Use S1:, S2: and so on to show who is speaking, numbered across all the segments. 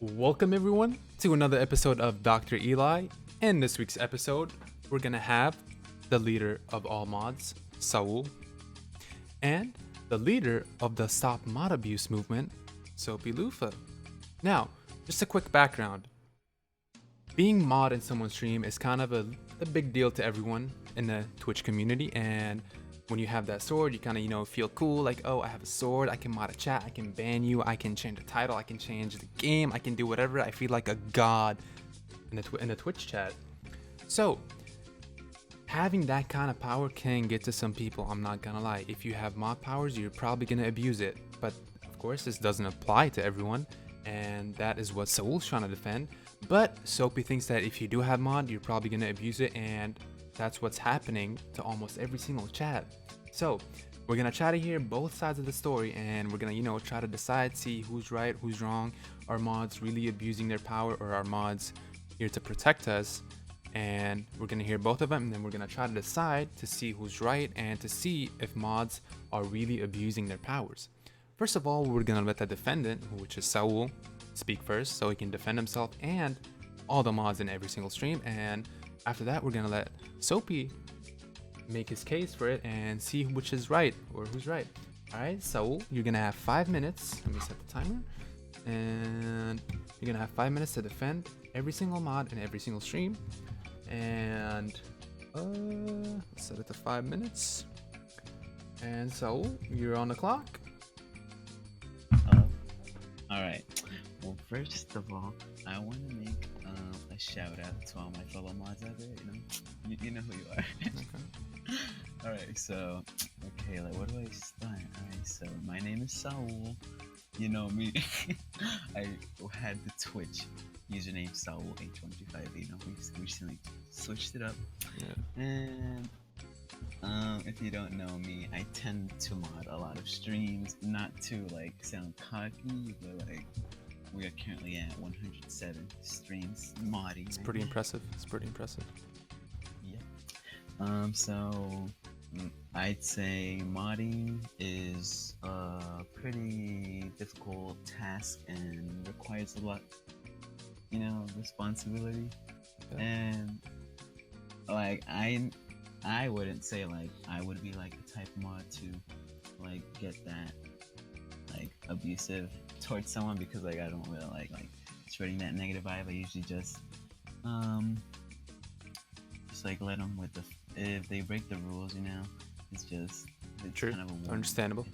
S1: Welcome, everyone, to another episode of Dr. Eli. In this week's episode, we're going to have the leader of all mods, Saul, and the leader of the Stop Mod Abuse movement, Soapy Lufa. Now, just a quick background. Being mod in someone's stream is kind of a big deal to everyone in the Twitch community, and when you have that sword, you kind of, feel cool, like, oh, I have a sword, I can mod a chat, I can ban you, I can change the title, I can change the game, I can do whatever. I feel like a god in the Twitch chat. So, having that kind of power can get to some people, I'm not gonna lie. If you have mod powers, you're probably gonna abuse it. But, of course, this doesn't apply to everyone, and that is what Saul's trying to defend. But Soapy thinks that if you do have mod, you're probably gonna abuse it, and that's what's happening to almost every single chat. So we're gonna try to hear both sides of the story, and we're gonna try to decide, see who's right, who's wrong. Are mods really abusing their power, or are mods here to protect us? And we're gonna hear both of them, and then we're gonna try to decide to see who's right and to see if mods are really abusing their powers. First of all, we're gonna let the defendant, which is Saul, speak first so he can defend himself and all the mods in every single stream. And after that, we're gonna let Soapy make his case for it and see which is right or who's right. Alright, Saul, you're gonna have 5 minutes. Let me set the timer. And you're gonna have 5 minutes to defend every single mod in every single stream. And let's set it to 5 minutes. And Saul, you're on the clock.
S2: All right. Well, first of all, I want to make a shout out to all my fellow mods out there. You know who you are.
S1: Okay.
S2: All right. So, okay, like, where do I start? All right. So, my name is Saul. You know me. I had the Twitch username SaulH125. We recently switched it up.
S1: Yeah.
S2: And if you don't know me, I tend to mod a lot of streams, not to like sound cocky, but like we are currently at 107 streams modding.
S1: It's pretty impressive.
S2: Yeah. So I'd say modding is a pretty difficult task and requires a lot, responsibility.
S1: Yeah.
S2: And like I wouldn't say like I would be like the type of mod to like get that like abusive towards someone, because like I don't really like spreading that negative vibe. I usually just like let them with the, if they break the rules, it's
S1: True.
S2: kind of a warning.
S1: Understandable.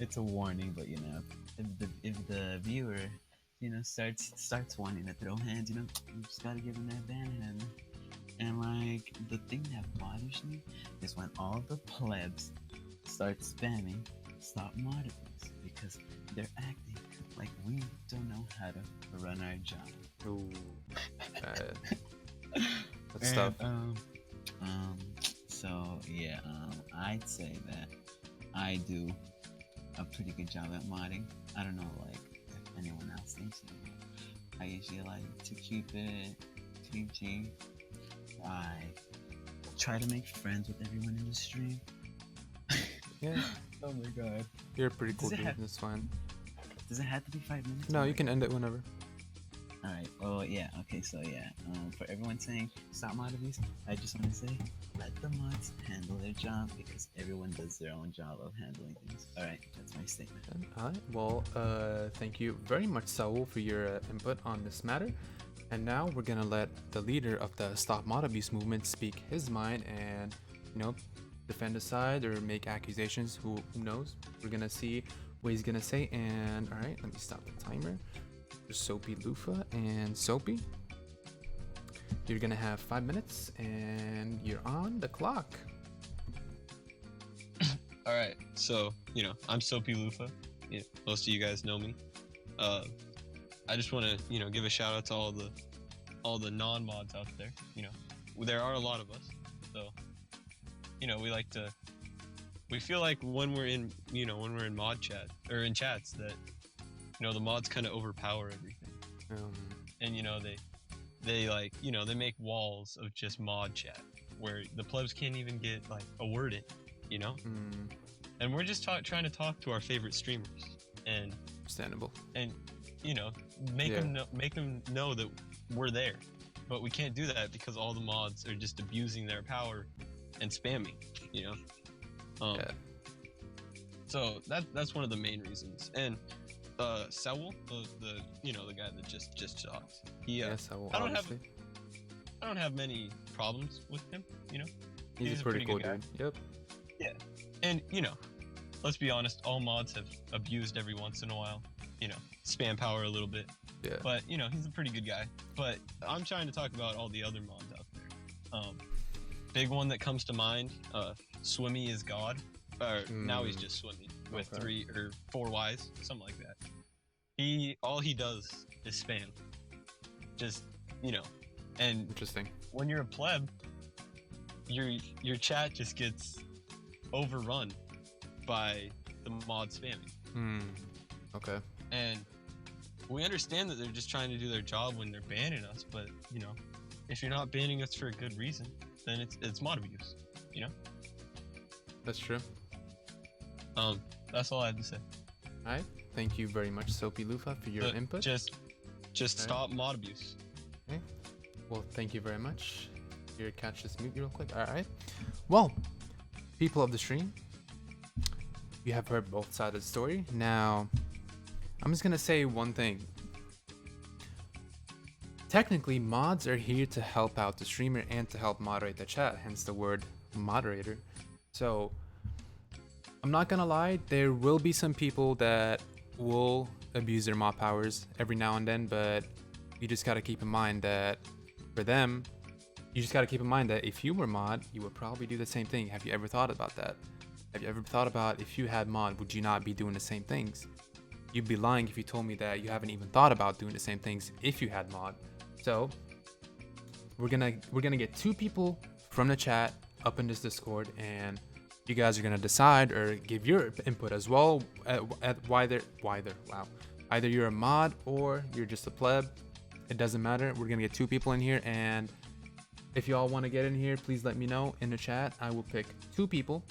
S2: It's a warning, but if the viewer starts wanting to throw hands, you just gotta give them that ban hand. And like the thing that bothers me is when all the plebs start spamming Stop Mod Abuse, because they're acting like we don't know how to run our job.
S1: Ooh. That's tough.
S2: So yeah, I'd say that I do a pretty good job at modding. I don't know like if anyone else thinks so. I usually like to keep it PG. I try to make friends with everyone in the stream.
S1: Yeah.
S2: Oh my god.
S1: You're a pretty cool
S2: Does it
S1: dude.
S2: have-
S1: That's fine.
S2: Does it have to be 5 minutes?
S1: No, you can end it whenever.
S2: Alright, well, yeah, okay, so yeah. For everyone saying stop mod abuse, I just want to say, let the mods handle their job, because everyone does their own job of handling things. Alright, that's my statement.
S1: Alright, well, thank you very much, Saul, for your input on this matter. And now we're gonna let the leader of the Stop Mod Abuse movement speak his mind and, defend his side or make accusations. Who knows? We're gonna see what he's gonna say. And all right, let me stop the timer. There's Soapy Lufa and Soapy. You're gonna have 5 minutes, and you're on the clock.
S3: All right, so I'm Soapy Lufa. Most of you guys know me. I just want to give a shout out to all the non-mods out there. There are a lot of us, so we feel like when we're in mod chat or in chats that the mods kind of overpower everything, and they make walls of just mod chat where the plebs can't even get like a word in, and we're just trying to talk to our favorite streamers, and
S1: Understandable.
S3: and you know, make
S1: Yeah.
S3: them know that we're there. But we can't do that because all the mods are just abusing their power and spamming, you know.
S1: Yeah.
S3: So that's one of the main reasons. And Saul, the you know, the guy that just talked. He
S1: Yes, I will.
S3: I don't have-
S1: Obviously,
S3: I don't have many problems with him, you know.
S1: he's a pretty cool dude. Yep.
S3: And you know, let's be honest, all mods have abused every once in a while, you know, spam power a little bit.
S1: Yeah.
S3: But you know, he's a pretty good guy. But I'm trying to talk about all the other mods out there. Big one that comes to mind, Swimmy is God. Or now he's just Swimmy with
S1: Okay.
S3: 3 or 4 Y's, something like that. All he does is spam. Just, you know, and
S1: Interesting.
S3: when you're a pleb, your chat just gets overrun by the mod spamming.
S1: Hmm. Okay.
S3: And we understand that they're just trying to do their job when they're banning us, but you know, if you're not banning us for a good reason, then it's mod abuse. You know?
S1: That's true.
S3: That's all I had to say.
S1: All right. Thank you very much, Soapy Lufa, for your
S3: But
S1: input.
S3: Just
S1: Alright.
S3: stop mod abuse.
S1: Well, thank you very much. Here, catch this mute real quick. All right. Well, people of the stream, you have heard both sides of the story. Now, I'm just gonna say one thing. Technically, mods are here to help out the streamer and to help moderate the chat, hence the word moderator. So, I'm not gonna lie, there will be some people that will abuse their mod powers every now and then, but you just gotta keep in mind that for them, you just gotta keep in mind that if you were mod, you would probably do the same thing. Have you ever thought about that? Have you ever thought about if you had mod, would you not be doing the same things? You'd be lying if you told me that you haven't even thought about doing the same things if you had mod. So we're gonna get 2 people from the chat up in this Discord, and you guys are gonna decide or give your input as well at either you're a mod or you're just a pleb. It doesn't matter. We're gonna get 2 people in here, and if y'all want to get in here, please let me know in the chat. I will pick 2 people,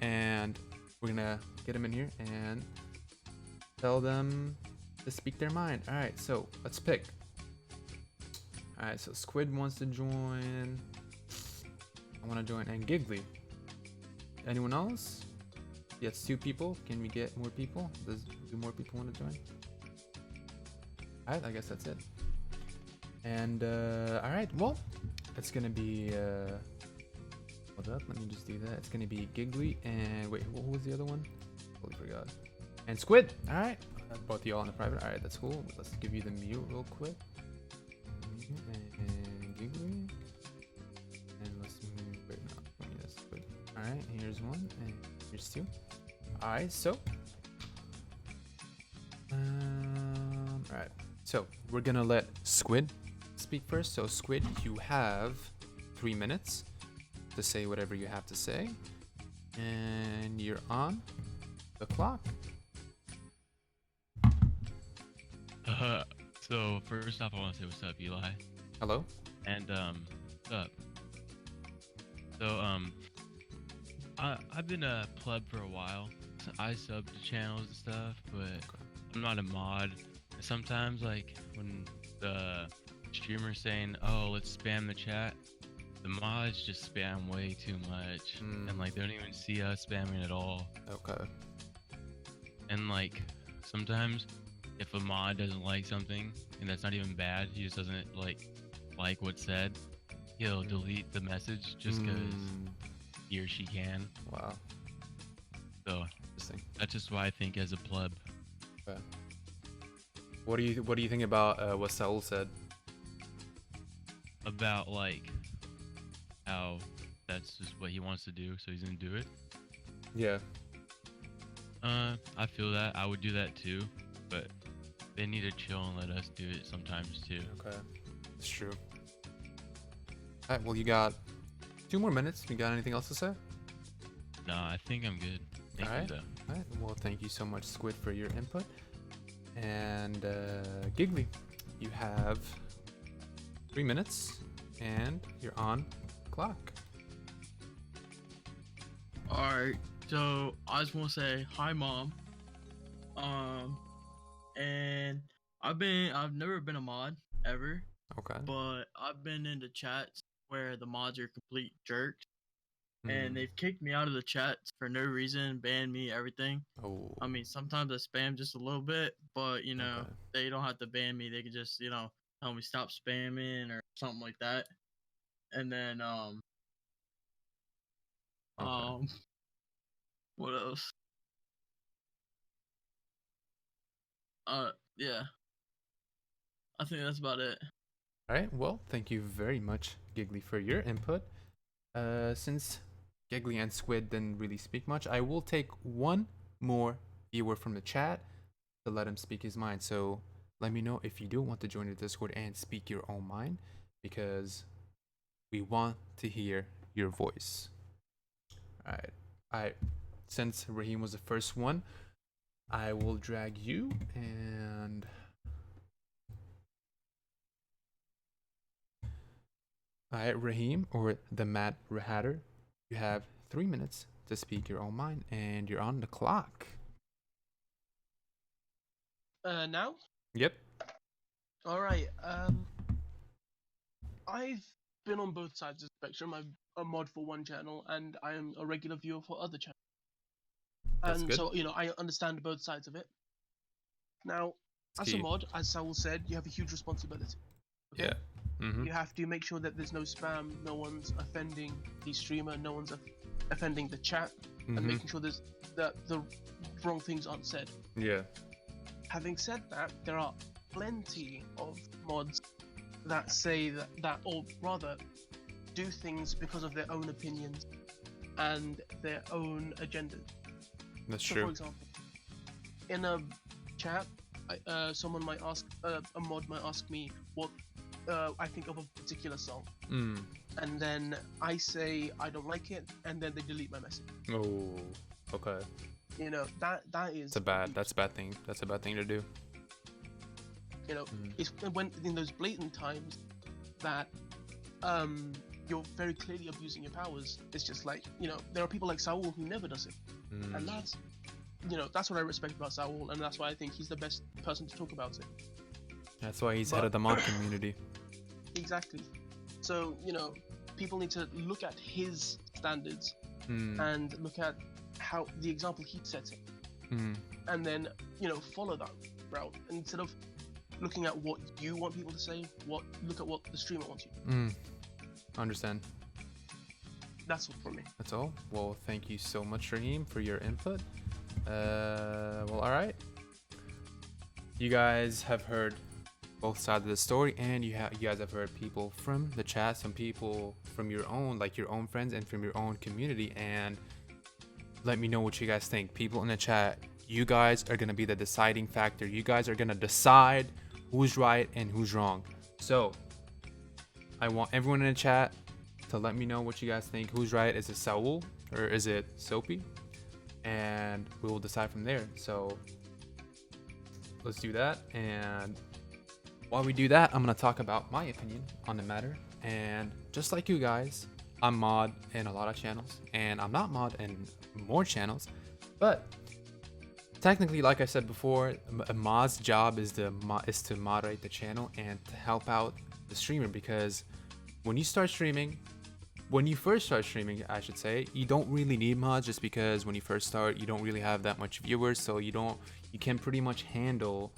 S1: and we're gonna get them in here and tell them to speak their mind. All right, so let's pick. All right, so Squid wants to join. I want to join, and Giggly. Anyone else? Yes, 2 people. Can we get more people? Do more people want to join? All right, I guess that's it. And all right, well, it's gonna be hold up, let me just do that. It's gonna be Giggly and wait, what was the other one? Totally forgot. And Squid. All right, both of y'all in the private. All right, that's cool. Let's give you the mute real quick. And Giggly. And let's wait, no, let me that's Squid. All right, here's 1 and here's 2. All right, so all right, so we're gonna let Squid speak first. So Squid, you have 3 minutes to say whatever you have to say, and you're on the clock.
S4: So first off, I want to say what's up, Eli,
S1: Hello.
S4: and what's up? So I've been a pleb for a while. I sub to channels and stuff, but I'm not a mod. Sometimes, like when the streamer's saying, "Oh, let's spam the chat," the mods just spam way too much, and like they don't even see us spamming at all.
S1: Okay.
S4: And like sometimes, if a mod doesn't like something, and that's not even bad, he just doesn't like what's said, he'll delete the message just because he or she can.
S1: Wow.
S4: So
S1: Interesting.
S4: that's just why I think as a pleb.
S1: Okay. What do you think about what Saul said?
S4: About like how that's just what he wants to do, so he's gonna do it.
S1: Yeah.
S4: I feel that. I would do that too, but they need to chill and let us do it sometimes too.
S1: Okay. It's true. All right. Well, you got 2 more minutes. You got anything else to say?
S4: Nah, I think I'm good. Thank
S1: Alright.
S4: you though.
S1: All right. Well, thank you so much, Squid, for your input. And Giggly, you have 3 minutes, and you're on the clock.
S5: Alright, so I just want to say hi, Mom. And I've never been a mod ever,
S1: Okay.
S5: but I've been in the chats where the mods are complete jerks, and
S1: Mm.
S5: they've kicked me out of the chats for no reason, banned me, everything.
S1: Oh.
S5: I mean, sometimes I spam just a little bit, but
S1: Okay.
S5: they don't have to ban me. They could just tell me stop spamming or something like that. And then
S1: Okay.
S5: what else? Yeah, I think that's about it.
S1: All right. Well, thank you very much, Giggly, for your input. Since Giggly and Squid didn't really speak much, I will take one more viewer from the chat to let him speak his mind. So let me know if you do want to join the Discord and speak your own mind, because we want to hear your voice. All right. Since Raheem was the first one, I will drag you and. Alright, Raheem, or the Matt Rahatter, you have 3 minutes to speak your own mind, and you're on the clock.
S6: Now?
S1: Yep.
S6: All right. I've been on both sides of the spectrum. I'm a mod for one channel, and I am a regular viewer for other channels.
S1: That's
S6: And
S1: good.
S6: so, I understand both sides of it. Now,
S1: It's
S6: as a
S1: key.
S6: mod, as Saul said, you have a huge responsibility. Okay?
S1: Yeah. Mm-hmm.
S6: You have to make sure that there's no spam, no one's offending the streamer, no one's offending the chat, and
S1: Mm-hmm.
S6: making sure that the wrong things aren't said.
S1: Yeah.
S6: Having said that, there are plenty of mods that say that, or rather, do things because of their own opinions and their own agendas.
S1: That's
S6: So, for
S1: true.
S6: example, in a chat, someone might ask, a mod might ask me what I think of a particular song,
S1: Mm.
S6: and then I say I don't like it, and then they delete my message.
S1: Oh. Okay.
S6: That is
S1: That's a bad thing. That's a bad thing to do. Mm.
S6: It's when in those blatant times that you're very clearly abusing your powers. It's just like, there are people like Saul who never does it, and
S1: Mm.
S6: that's what I respect about Saul, and that's why I think he's the best person to talk about it.
S1: That's why he's head of the mod community.
S6: Exactly. So, people need to look at his standards
S1: Mm.
S6: and look at how the example he sets it,
S1: Mm.
S6: and then follow that route instead of looking at what you want people to say. Look at what the streamer wants you.
S1: Mm. Understand.
S6: That's all from me.
S1: That's all. Well, thank you so much, Raheem, for your input. Well, all right. You guys have heard both sides of the story, and you guys have heard people from the chat, some people from your own friends, and from your own community. And let me know what you guys think. People in the chat, you guys are gonna be the deciding factor. You guys are gonna decide who's right and who's wrong. So I want everyone in the chat to let me know what you guys think. Who's right? Is it Saul or is it Soapy? And we will decide from there. So let's do that. And while we do that, I'm gonna talk about my opinion on the matter. And just like you guys, I'm mod in a lot of channels, and I'm not mod in more channels. But technically, like I said before, a mod's job is to moderate the channel and to help out the streamer, because when you first start streaming, I should say, you don't really need mods, just because when you first start, you don't really have that much viewers, so you can pretty much handle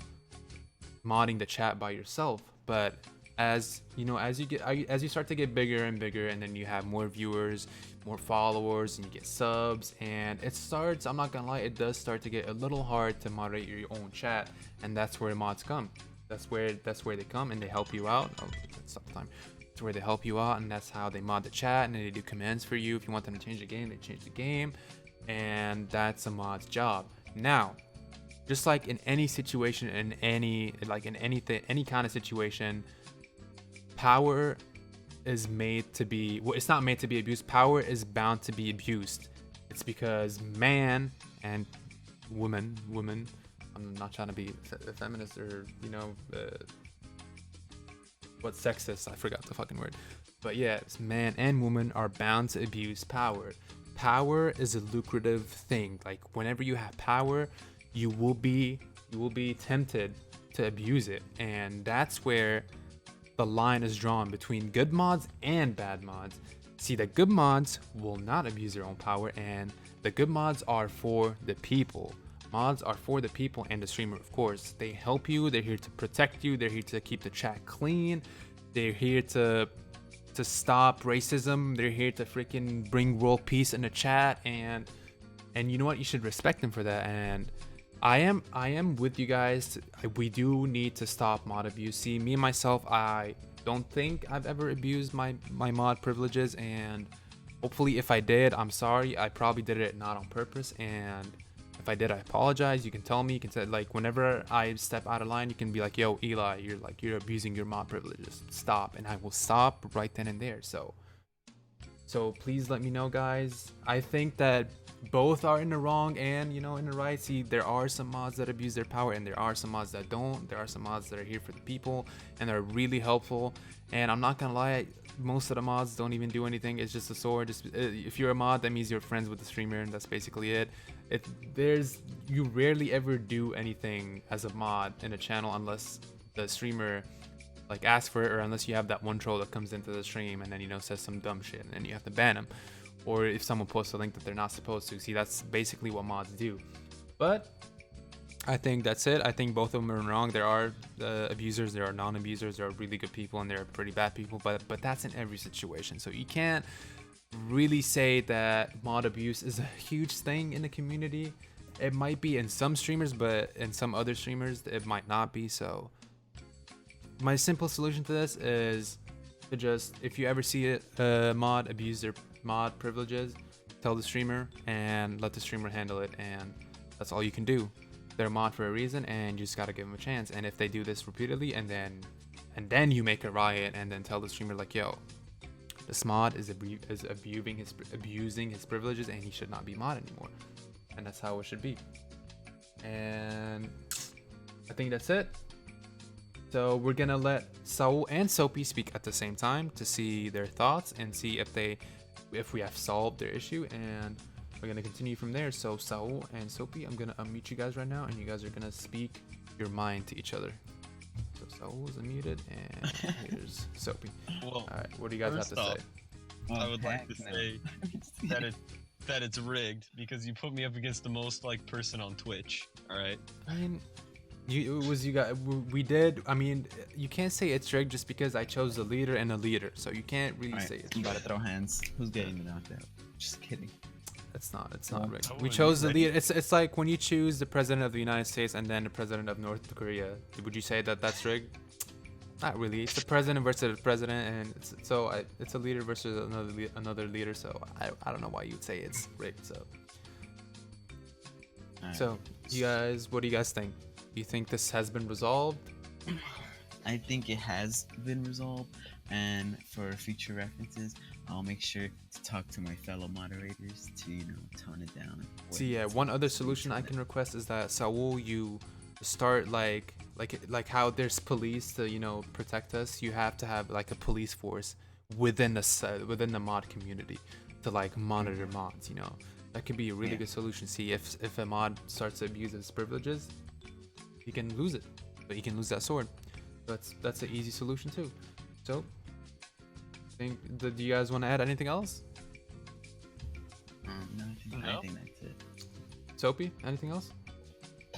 S1: modding the chat by yourself. But as you start to get bigger and bigger, and then you have more viewers, more followers, and you get subs, and I'm not gonna lie, it does start to get a little hard to moderate your own chat, and that's where mods come. That's where they come and they help you out. It's where they help you out, and that's how they mod the chat, and they do commands for you. If you want them to change the game, they change the game, and that's a mod's job. Now, just like in any situation, any kind of situation, power is made to be, well, it's not made to be abused. Power is bound to be abused. It's because man and woman, I'm not trying to be a feminist or what's sexist, I forgot the fucking word, but yeah, man and woman are bound to abuse power. Power is a lucrative thing. Like, whenever you have power, you will be tempted to abuse it, and that's where the line is drawn between good mods and bad mods. See, the good mods will not abuse their own power, and the good mods are for the people. Mods are for the people and the streamer, of course. They help you, they're here to protect you, they're here to keep the chat clean, they're here to stop racism, they're here to freaking bring world peace in the chat, and you know what, you should respect them for that. And I am with you guys. We do need to stop mod abuse. See, me and myself, I don't think I've ever abused my mod privileges, and hopefully if I did, I'm sorry. I probably did it not on purpose, and if I did, I apologize. You can tell me, you can say, like, whenever I step out of line, you can be like, yo, Eli, you're abusing your mod privileges, stop. And I will stop right then and there. So please let me know, guys. I think that both are in the wrong and, you know, in the right. See, there are some mods that abuse their power, and there are some mods that don't. There are some mods that are here for the people and they're really helpful. And I'm not gonna lie, most of the mods don't even do anything. It's just a sword. If you're a mod, that means you're friends with the streamer, and that's basically it. You rarely ever do anything as a mod in a channel unless the streamer like asks for it, or unless you have that one troll that comes into the stream and then, you know, says some dumb shit and then you have to ban them, or if someone posts a link that they're not supposed to. See, that's basically what mods do. But I think that's it. I think both of them are wrong. There are abusers, there are non-abusers, there are really good people, and there are pretty bad people, but that's in every situation. So you can't really say that mod abuse is a huge thing in the community. It might be in some streamers, but in some other streamers it might not be. So my simple solution to this is to just, if you ever see a mod abuse their mod privileges, tell the streamer and let the streamer handle it, and that's all you can do. They're a mod for a reason, and you just gotta give them a chance. And if they do this repeatedly, and then you make a riot and then tell the streamer like, yo, this mod is abusing his privileges and he should not be mod anymore. And that's how it should be. And I think that's it. So we're gonna let Saul and Soapy speak at the same time to see their thoughts and see if we have solved their issue, and we're gonna continue from there. So Saul and Soapy, I'm gonna unmute you guys right now, and you guys are gonna speak your mind to each other. So Saul is unmuted, and here's Soapy.
S3: Well,
S1: all right, what do you guys have to
S3: first
S1: say?
S3: off, I would like to say that it's rigged because you put me up against the most liked person on Twitch. All right.
S1: I mean, you guys. We did. I mean, you can't say it's rigged just because I chose the leader and a leader. So you can't really say it's
S2: You
S1: rigged.
S2: gotta throw hands. Who's getting knocked out? Just kidding.
S1: It's not
S2: Well,
S1: rigged.
S3: I
S1: We
S3: wouldn't
S1: chose the
S3: rig
S1: leader. It's like when you choose the president of the United States and then the president of North Korea. Would you say that that's rigged? Not really. It's the president versus the president, and it's a leader versus another leader. So I don't know why you'd say it's rigged. So
S2: Alright.
S1: so you guys, what do you guys think? Do you think this has been resolved?
S2: I think it has been resolved, and for future references, I'll make sure to talk to my fellow moderators to, you know, tone it down.
S1: So yeah, one other solution I can request is that Saul, you start like how there's police to, you know, protect us. You have to have like a police force within the mod community to like monitor mods. You know, that could be a really good solution. See, if a mod starts to abuse his privileges, he can lose it, but he can lose that sword. That's an easy solution too. So, do you guys want to add anything else?
S2: No, I think that's it.
S1: Soapy, anything else?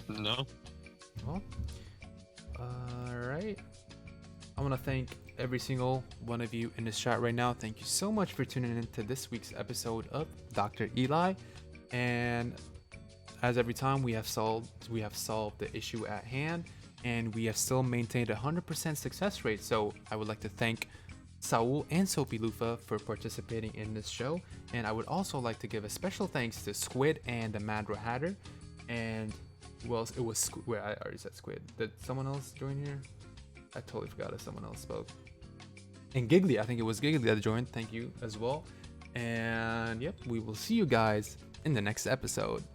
S3: No.
S1: Well, alright. I want to thank every single one of you in this chat right now. Thank you so much for tuning in to this week's episode of Dr. Eli. And as every time, we have solved the issue at hand, and we have still maintained a 100% success rate. So I would like to thank Saul and Soapy Lufa for participating in this show. And I would also like to give a special thanks to Squid and the Mad Hatter. And well, it was where I already said Squid. Did someone else join here? I totally forgot if someone else spoke. And Giggly, I think it was Giggly that joined. Thank you as well. And yep, we will see you guys in the next episode.